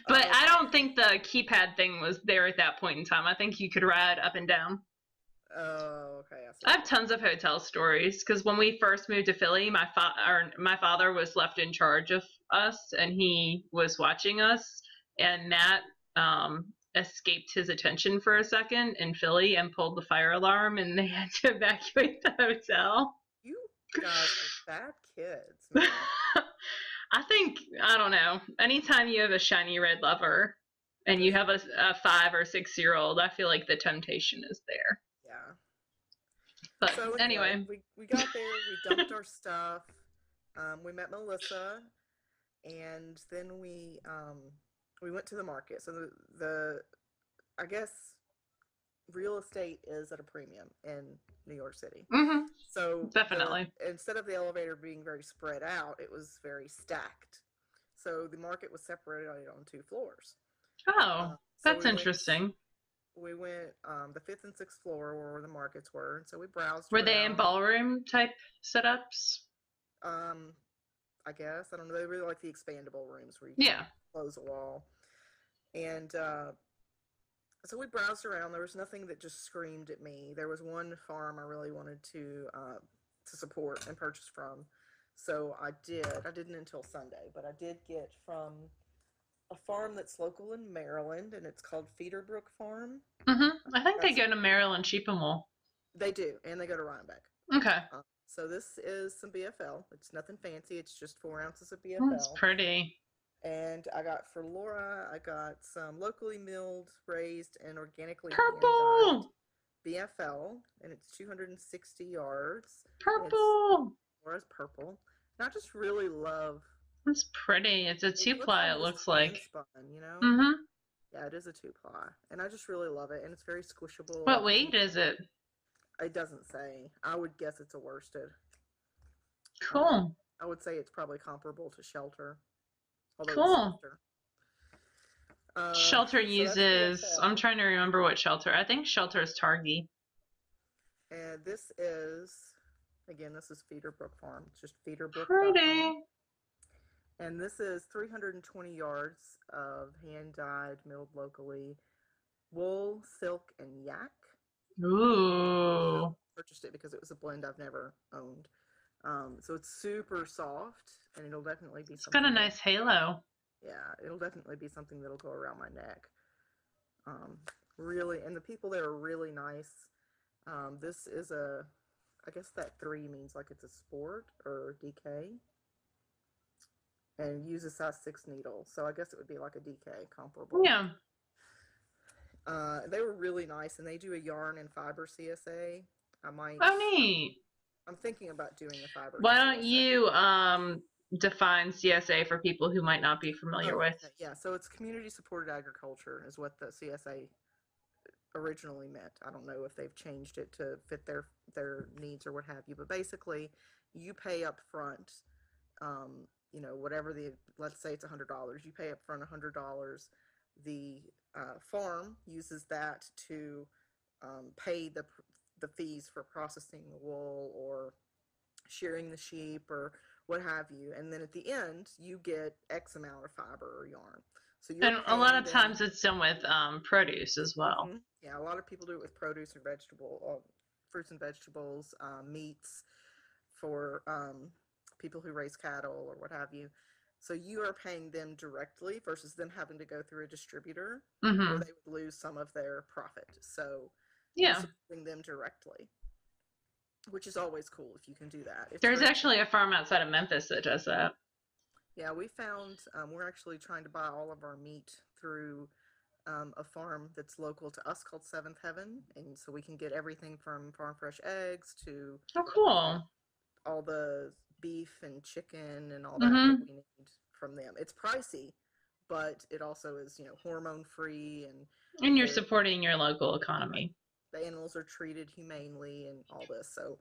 But I don't think the keypad thing was there at that point in time. I think you could ride up and down. Oh, okay. I have tons of hotel stories because when we first moved to Philly, my father was left in charge of us, and he was watching us, and Matt escaped his attention for a second in Philly and pulled the fire alarm, and they had to evacuate the hotel. You guys are bad kids, man. I don't know. Anytime you have a shiny red lover and you have a 5 or 6 year old, I feel like the temptation is there. Yeah. But so anyway. We got there, we dumped our stuff, we met Melissa, and then we went to the market. So I guess real estate is at a premium in New York City. Mm-hmm. So definitely. Instead of the elevator being very spread out, it was very stacked. So the market was separated on 2 floors. Oh, that's interesting. We went the 5th and 6th floor where the markets were, and so we browsed. Were they in ballroom type setups? I guess. I don't know. They really like the expandable rooms where you can close a wall. And so we browsed around. There was nothing that just screamed at me. There was one farm I really wanted to support and purchase from. So I did. I didn't until Sunday, but I did get from a farm that's local in Maryland, and it's called Feederbrook Farm. Mm-hmm. I think they go to Maryland Sheep and Wool. They do, and they go to Rhinebeck. Okay. So this is some BFL. It's nothing fancy. It's just 4 ounces of BFL. It's pretty. And I got for Laura, I got some locally milled, raised, and organically purple BFL, and it's 260 yards. Purple. Laura's purple. And I just really love. It's pretty. It's a 2-ply. It looks like. Spun, you know. Mm-hmm. Yeah, it is a 2-ply, and I just really love it, and it's very squishable. What weight is it? It doesn't say. I would guess it's a worsted. Cool. I would say it's probably comparable to Shelter. Cool. Shelter uses. I'm trying to remember what Shelter. I think Shelter is Targhee. And this is, again, this is Feederbrook Farm. It's just Feederbrook. Pretty. And this is 320 yards of hand-dyed, milled locally, wool, silk, and yak. Ooh. Purchased it because it was a blend I've never owned. So it's super soft, and it'll definitely be It's got something. a nice halo. Yeah, it'll definitely be something that'll go around my neck. Really, and the people there are really nice. This is I guess that 3 means like it's a sport or DK. And uses size 6 needle, so I guess it would be like a DK comparable. Yeah. They were really nice, and they do a yarn and fiber CSA. I might. Oh, neat. I'm thinking about doing a fiber. Why don't you define CSA for people who might not be familiar with? Okay. Yeah, so it's community supported agriculture is what the CSA originally meant. I don't know if they've changed it to fit their needs or what have you, but basically, you pay up front. You know, whatever let's say it's $100, you pay up front $100. The farm uses that to pay the fees for processing the wool or shearing the sheep or what have you, and then at the end you get X amount of fiber or yarn. So and a lot of times it's done with produce as well. Mm-hmm. Yeah, a lot of people do it with produce or fruits and vegetables, meats for people who raise cattle or what have you. So you are paying them directly versus them having to go through a distributor where they would lose some of their profit. So you're supporting them directly, which is always cool if you can do that. There's actually a farm outside of Memphis that does that. Yeah, we found we're actually trying to buy all of our meat through a farm that's local to us called Seventh Heaven, and so we can get everything from farm fresh eggs to cool all the beef and chicken and all that we need from them. It's pricey, but it also is, you know, hormone free, and you're supporting your local economy. The animals are treated humanely and all this, so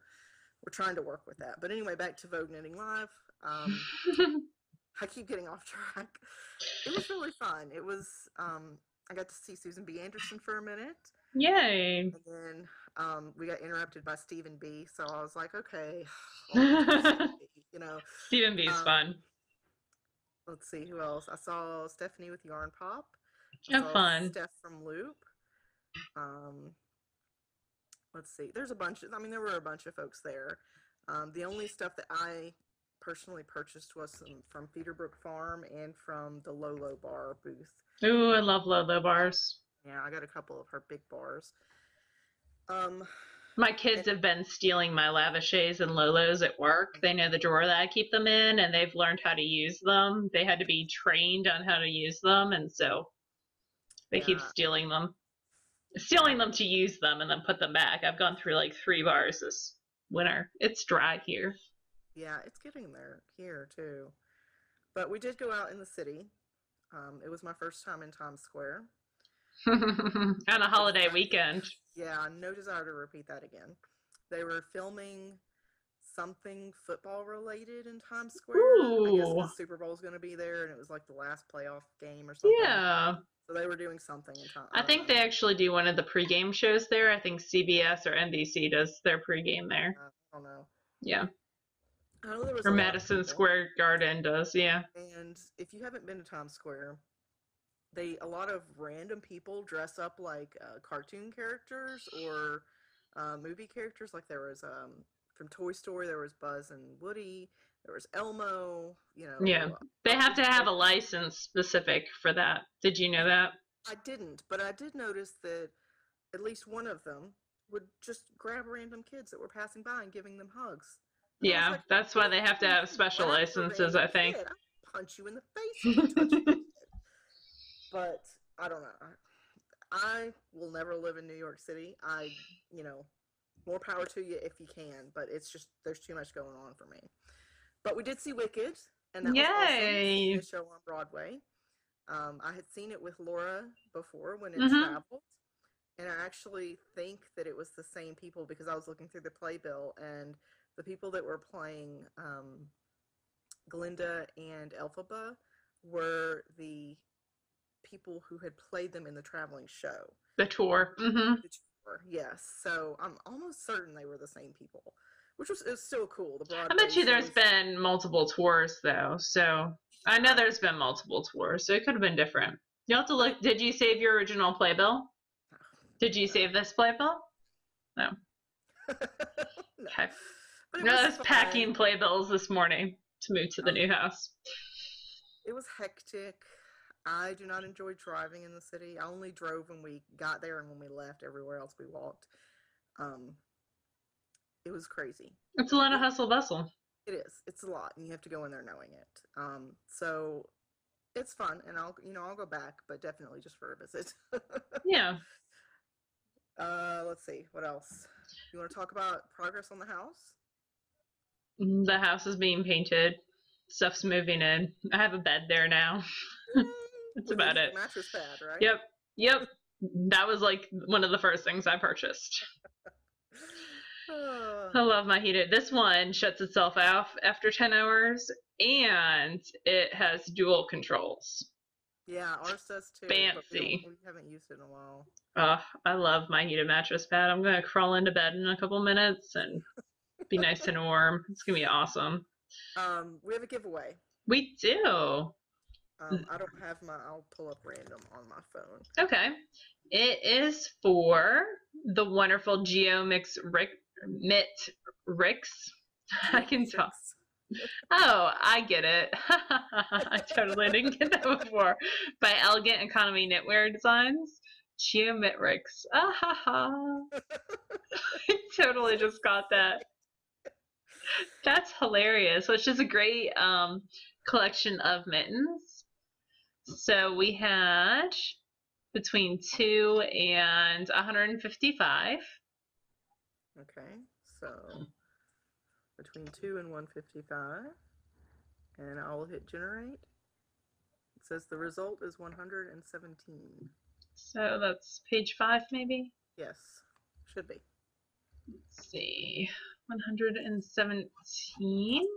we're trying to work with that. But anyway, back to Vogue Knitting Live. I keep getting off track. It was really fun. It was I got to see Susan B. Anderson for a minute. Yay. And then we got interrupted by Stephen B. So I was like, okay, you know. Stephen B. is fun. Let's see who else. I saw Stephanie with Yarn Pop. Fun. Steph from Loop. Let's see. There were a bunch of folks there. The only stuff that I personally purchased was from Feederbrook Farm and from the Lolo Bar booth. Ooh, I love Lolo bars. Yeah, I got a couple of her big bars. My kids have been stealing my Lavishés and Lolos at work. They know the drawer that I keep them in, and they've learned how to use them. They had to be trained on how to use them, and so they keep stealing them. Stealing them to use them and then put them back. I've gone through like 3 bars this winter. It's dry here. Yeah, it's getting there here too. But we did go out in the city. It was my first time in Times Square. On a holiday weekend. Yeah, no desire to repeat that again. They were filming something football related in Times Square. Ooh. I guess the Super Bowl is going to be there, and it was like the last playoff game or something. Yeah. So they were doing something in time. I think they actually do one of the pregame shows there. I think CBS or NBC does their pregame there. I don't know. Yeah. I know there was or Madison Square Garden does, yeah. And if you haven't been to Times Square, a lot of random people dress up like cartoon characters or movie characters. Like there was from Toy Story, there was Buzz and Woody. There was Elmo. You know. Yeah, they have to have a license specific for that. Did you know that? I didn't, but I did notice that at least one of them would just grab random kids that were passing by and giving them hugs. And yeah, like, that's why they have to have special licenses, I think. Kid, I'll punch you in the face if you touch me. But I don't know. I will never live in New York City. More power to you if you can, but it's just there's too much going on for me. But we did see Wicked, and that was awesome. The show on Broadway. I had seen it with Laura before when it traveled, and I actually think that it was the same people because I was looking through the playbill, and the people that were playing Glinda and Elphaba were the people who had played them in the traveling show. The tour. Mm-hmm. The tour, yes. So I'm almost certain they were the same people, which was is still cool. The broad I bet you there's bases. been multiple tours though, so I know there's been multiple tours, so it could have been different. You have to look. Did you save your original playbill? Did you save this playbill? No. No. Okay. But it No, was I was fun. packing playbills this morning to move to the new house. It was hectic. I do not enjoy driving in the city. I only drove when we got there and when we left. Everywhere else we walked. It was crazy. It's a lot of hustle bustle. It is. It's a lot, and you have to go in there knowing it. So it's fun, and I'll go back, but definitely just for a visit. Yeah. Let's see. What else? You want to talk about progress on the house? The house is being painted. Stuff's moving in. I have a bed there now. That's about it. Mattress pad, right? Yep. That was like one of the first things I purchased. I love my heated. This one shuts itself off after 10 hours, and it has dual controls. Yeah, ours does too. Fancy. We haven't used it in a while. I love my heated mattress pad. I'm gonna crawl into bed in a couple minutes and be nice and warm. It's gonna be awesome. We have a giveaway. We do. I don't have I'll pull up random on my phone. Okay. It is for the wonderful Mitt Ricks. I can talk. Oh, I get it. I totally didn't get that before. By Elegant Economy Knitwear Designs. Mitt Ricks. Ah ha ha. I totally just got that. That's hilarious. Which is a great collection of mittens. So we had between 2 and 155. Okay, so between 2 and 155, and I'll hit generate. It says the result is 117. So that's page 5, maybe? Yes, should be. Let's see. 117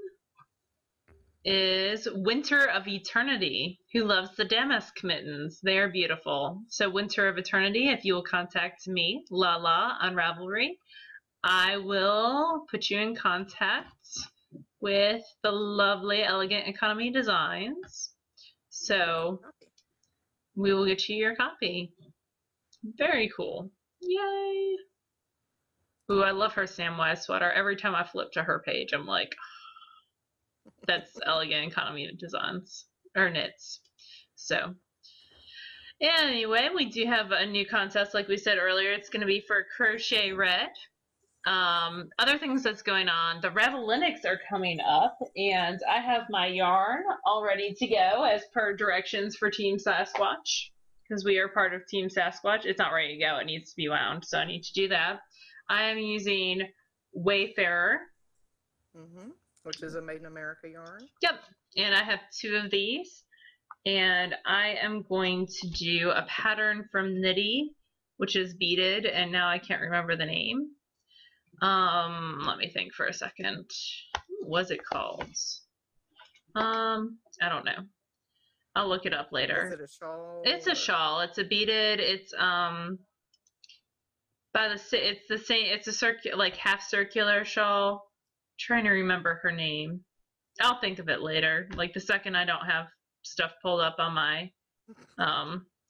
is Winter of Eternity, who loves the damask mittens. They are beautiful. So Winter of Eternity, if you will contact me, Lala, on Ravelry, I will put you in contact with the lovely Elegant Economy Designs. So we will get you your copy. Very cool. Yay! Ooh, I love her Samwise sweater. Every time I flip to her page, I'm like, that's Elegant Economy Designs, or knits. So, anyway, we do have a new contest, like we said earlier. It's going to be for Crochet Red. Other things that's going on, the Ravelinics are coming up, and I have my yarn all ready to go as per directions for Team Sasquatch, because we are part of Team Sasquatch. It's not ready to go. It needs to be wound, so I need to do that. I am using Wayfarer. Which is a Made in America yarn. Yep, and I have 2 of these, and I am going to do a pattern from Knitty, which is beaded, and now I can't remember the name. Let me think for a second. What was it called? I don't know. I'll look it up later. Is it a shawl? It's a shawl. It's a beaded. It's it's the same. It's a like half circular shawl. I'm trying to remember her name. I'll think of it later. Like the second I don't have stuff pulled up on my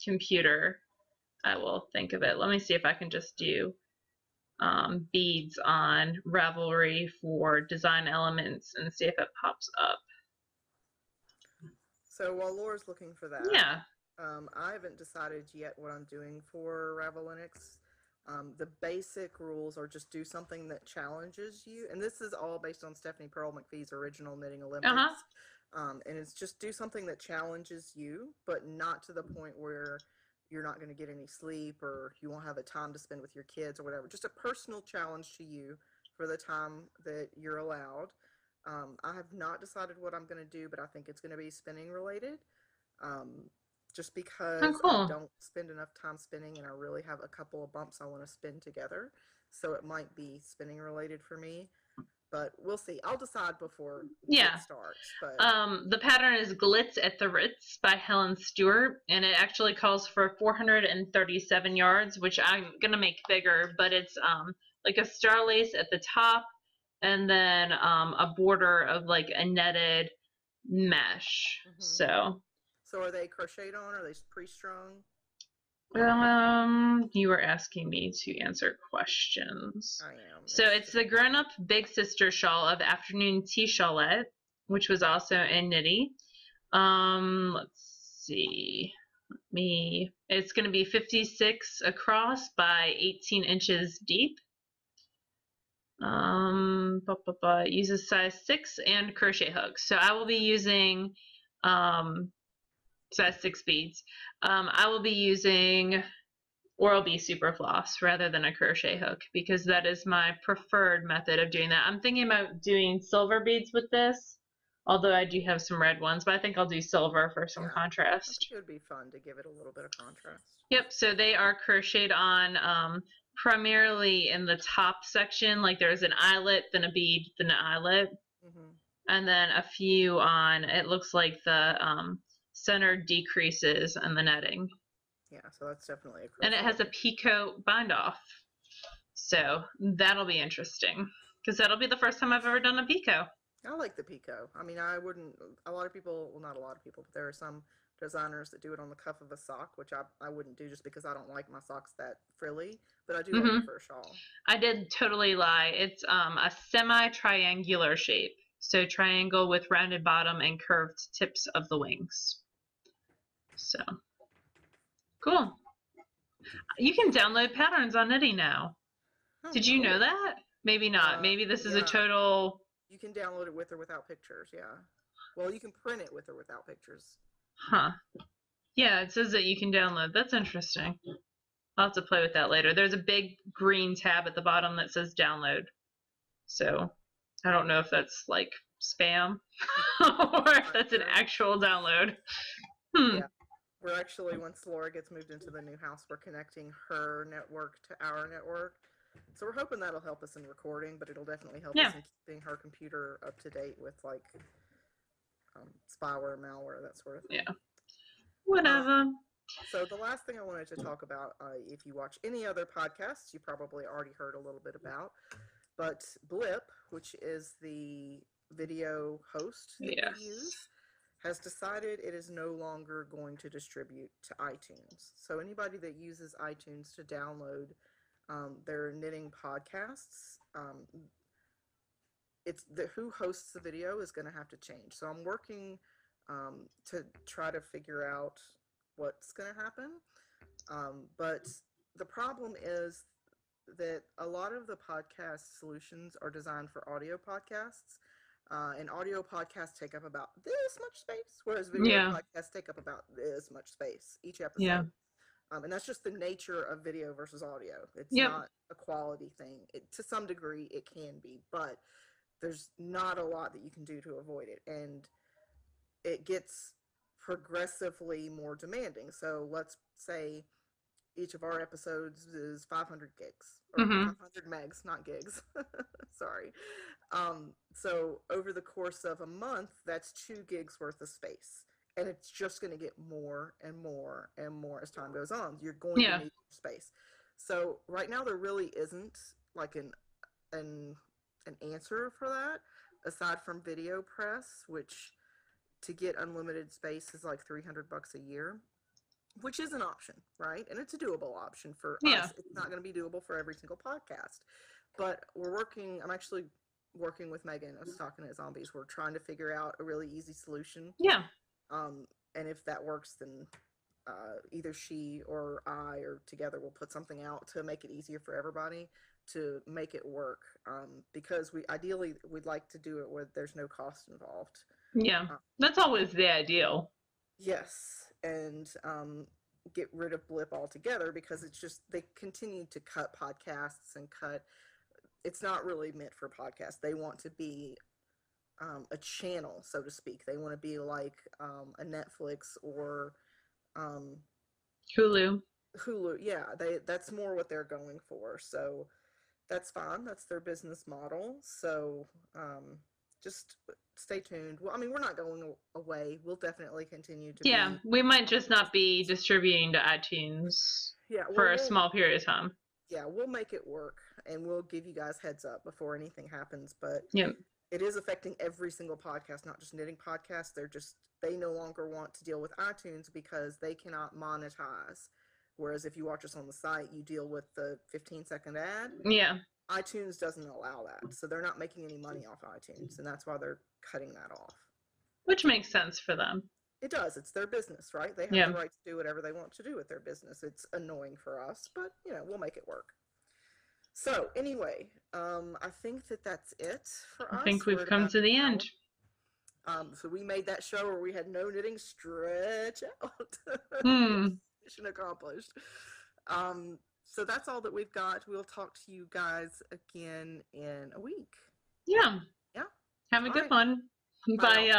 computer, I will think of it. Let me see if I can just do beads on Ravelry for design elements and see if it pops up. So while Laura's looking for that, yeah, I haven't decided yet what I'm doing for Ravelinics. The basic rules are just do something that challenges you, and this is all based on Stephanie Pearl McPhee's original Knitting Olympics. And it's just do something that challenges you, but not to the point where you're not going to get any sleep or you won't have the time to spend with your kids or whatever. Just a personal challenge to you for the time that you're allowed. I have not decided what I'm going to do, but I think it's going to be spinning related. Just because I don't spend enough time spinning and I really have a couple of bumps I want to spin together. So it might be spinning related for me, but we'll see. I'll decide before it starts. But the pattern is Glitz at the Ritz by Helen Stewart, and it actually calls for 437 yards, which I'm going to make bigger, but it's like a star lace at the top and then a border of like a netted mesh. So are they crocheted on, or are they pre-strung? You were asking me to answer questions. I am. So it's the grown-up big sister shawl of Afternoon Tea Shawlette, which was also in Knitty. Let's see. It's going to be 56 across by 18 inches deep. It uses size 6 and crochet hooks. So I will be using size 6 beads. I will be using Oral-B Super Floss rather than a crochet hook because that is my preferred method of doing that. I'm thinking about doing silver beads with this, although I do have some red ones, but I think I'll do silver for some contrast. I think it would be fun to give it a little bit of contrast. Yep, so they are crocheted on primarily in the top section, like there's an eyelet, then a bead, then an eyelet, and then a few on, it looks like the center decreases and the netting. Yeah, so that's definitely a crochet. And it has a picot bind off. So that'll be interesting because that'll be the first time I've ever done a picot. I like the picot. I mean, I wouldn't, a lot of people, well, not a lot of people, but there are some designers that do it on the cuff of a sock, which I wouldn't do just because I don't like my socks that frilly, but I do like it for a shawl. I did totally lie. It's a semi-triangular shape. So triangle with rounded bottom and curved tips of the wings. So cool. You can download patterns on Knitty now. Did you know that? Maybe not. Maybe this is a total... You can download it with or without pictures, yeah. Well, you can print it with or without pictures. Huh. Yeah, it says that you can download. That's interesting. I'll have to play with that later. There's a big green tab at the bottom that says download. So I don't know if that's like spam or if that's an actual download. Yeah. We're actually, once Laura gets moved into the new house, we're connecting her network to our network. So we're hoping that'll help us in recording, but it'll definitely help us in keeping her computer up to date with like spyware, malware, that sort of thing. Yeah. Whatever. So the last thing I wanted to talk about, if you watch any other podcasts, you probably already heard a little bit about, but Blip, which is the video host that we use, has decided it is no longer going to distribute to iTunes. So anybody that uses iTunes to download their knitting podcasts, it's who hosts the video is going to have to change. So I'm working to try to figure out what's going to happen. But the problem is that a lot of the podcast solutions are designed for audio podcasts. And audio podcasts take up about this much space, whereas video podcasts take up about this much space each episode. Yeah. And that's just the nature of video versus audio. It's not a quality thing. To some degree, it can be, but there's not a lot that you can do to avoid it. And it gets progressively more demanding. So let's say each of our episodes is 500 gigs, or 500 megs, not gigs. Sorry. So over the course of a month, that's 2 gigs worth of space. And it's just going to get more and more and more as time goes on. You're going to need space. So right now there really isn't like an answer for that, aside from Video Press, which to get unlimited space is like $300 a year, which is an option, right? And it's a doable option for us. It's not going to be doable for every single podcast. But I'm actually working with Megan. I was talking at Zombies. We're trying to figure out a really easy solution. Yeah. And if that works, then either she or I or together we'll put something out to make it easier for everybody to make it work. Because we'd like to do it where there's no cost involved. Yeah, that's always the ideal. Yes, and get rid of Blip altogether because it's just they continue to cut podcasts and cut. It's not really meant for podcasts. They want to be a channel, so to speak. They want to be like a Netflix or Hulu. Yeah, that's more what they're going for. So that's fine. That's their business model. So just stay tuned. Well, I mean, we're not going away. We'll definitely continue to. Yeah, we might just not be distributing to iTunes for a small period of time. Yeah, we'll make it work, and we'll give you guys heads up before anything happens. But Yep. it is affecting every single podcast, not just knitting podcasts. They no longer want to deal with iTunes because they cannot monetize. Whereas if you watch us on the site, you deal with the 15-second ad. Yeah. iTunes doesn't allow that, so they're not making any money off iTunes, and that's why they're cutting that off. Which makes sense for them. It does. It's their business, right? They have the right to do whatever they want to do with their business. It's annoying for us, but we'll make it work. So anyway, I think that's it for us. I think we've come to the end. So we made that show where we had no knitting, stretch out. Mission accomplished. So that's all that we've got. We'll talk to you guys again in a week. Yeah. Yeah. Have a good one. Bye.